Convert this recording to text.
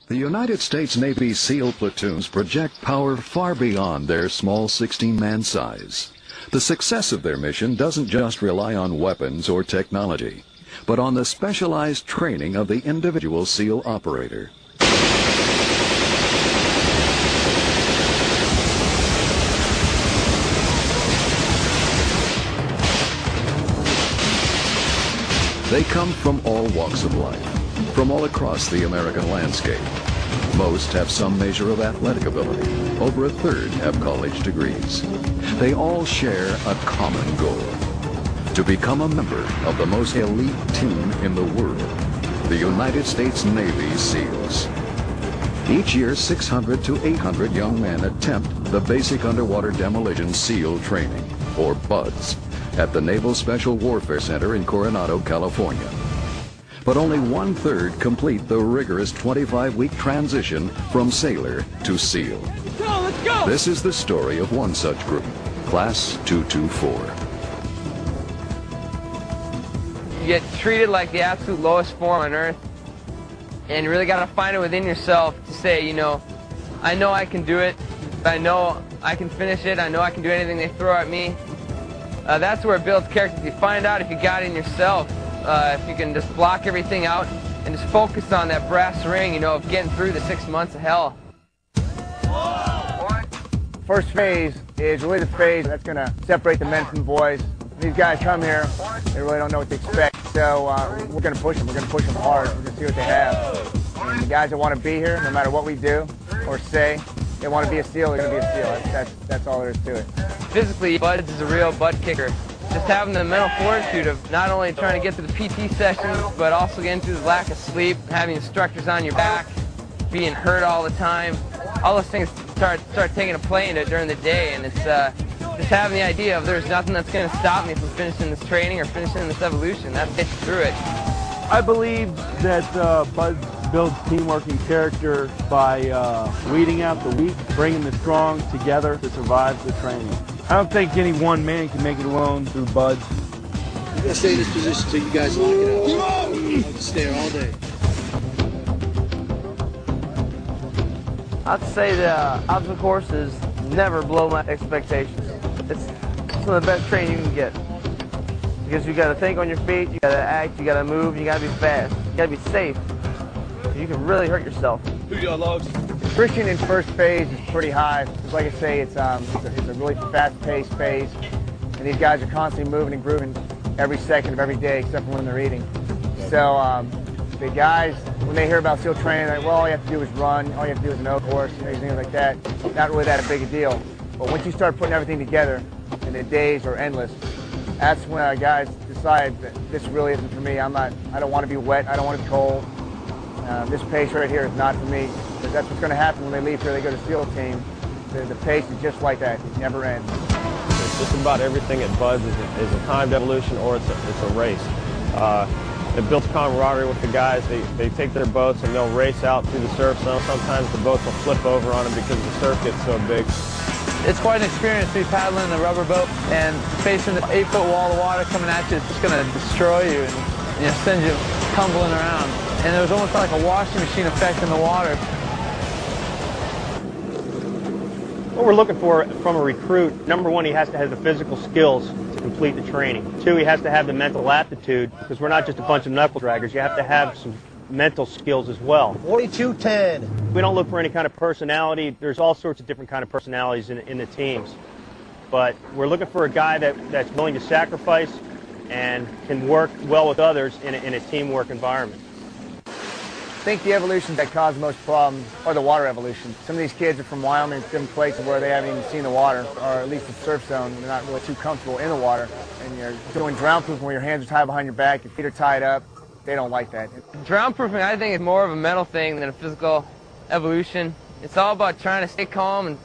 The United States Navy SEAL platoons project power far beyond their small 16-man size. The success of their mission doesn't just rely on weapons or technology, but on the specialized training of the individual SEAL operator. They come from all walks of life, from all across the American landscape. Most have some measure of athletic ability. Over a third have college degrees. They all share a common goal: to become a member of the most elite team in the world, the United States Navy SEALs. Each year, 600 to 800 young men attempt the Basic Underwater Demolition SEAL Training, or BUDS, at the Naval Special Warfare Center in Coronado, California. But only one-third complete the rigorous 25-week transition from sailor to SEAL. Let's go! This is the story of one such group, Class 224. You get treated like the absolute lowest form on earth, and you really got to find it within yourself to say, I know I can do it, I know I can finish it, I know I can do anything they throw at me. That's where it builds character. You find out if you got it in yourself, if you can just block everything out and just focus on that brass ring, of getting through the 6 months of hell. First phase is really the phase that's going to separate the men from the boys. These guys come here, they really don't know what to expect, so we're going to push them. We're going to push them hard. We're going to see what they have. And the guys that want to be here, no matter what we do or say, they want to be a SEAL, they're going to be a SEAL. That's all there is to it. Physically, BUDS is a real butt kicker. Just having the mental fortitude of not only trying to get through the PT sessions, but also getting through the lack of sleep, having instructors on your back, being hurt all the time. All those things start taking a play in it during the day, and it's just having the idea of there's nothing that's going to stop me from finishing this training or finishing this evolution. That gets you through it. I believe that BUDS builds teamwork and character by weeding out the weak, bringing the strong together to survive the training. I don't think any one man can make it alone through BUDS. I'm going to stay in this position until you guys lock it out. I'll just stay here all day. I'd say the obstacle courses never blow my expectations. It's some of the best training you can get. Because you got to think on your feet, you got to act, you got to move, you got to be fast, you got to be safe. You can really hurt yourself. Who y'all logs? Friction in first phase is pretty high. Just like I say, it's a really fast-paced phase, and these guys are constantly moving and grooving every second of every day, except for when they're eating. So the guys, when they hear about SEAL training, they're like, well, all you have to do is run, all you have to do is know the course, things like that. Not really that big a deal. But once you start putting everything together, and the days are endless, that's when guys decide that this really isn't for me. I don't want to be wet. I don't want to be cold. This pace right here is not for me. But that's what's going to happen when they leave here. They go to SEAL team. The pace is just like that. It never ends. Just about everything at BUDS is a timed evolution or it's a race. It builds camaraderie with the guys. They take their boats and they'll race out through the surf zone. Sometimes the boats will flip over on them because the surf gets so big. It's quite an experience to be paddling a rubber boat and facing an 8-foot wall of water coming at you. It's just going to destroy you and send you tumbling around. And there's almost like a washing machine effect in the water. What we're looking for from a recruit, number one, he has to have the physical skills to complete the training. Two, he has to have the mental aptitude, because we're not just a bunch of knuckle draggers. You have to have some mental skills as well. 4210. We don't look for any kind of personality. There's all sorts of different kind of personalities in the teams. But we're looking for a guy that's willing to sacrifice and can work well with others in a teamwork environment. I think the evolutions that cause most problems are the water evolution. Some of these kids are from Wyoming, different places where they haven't even seen the water, or at least the surf zone. They're not really too comfortable in the water. And you're doing drown proofing where your hands are tied behind your back, your feet are tied up. They don't like that. Drown proofing, I think, is more of a mental thing than a physical evolution. It's all about trying to stay calm and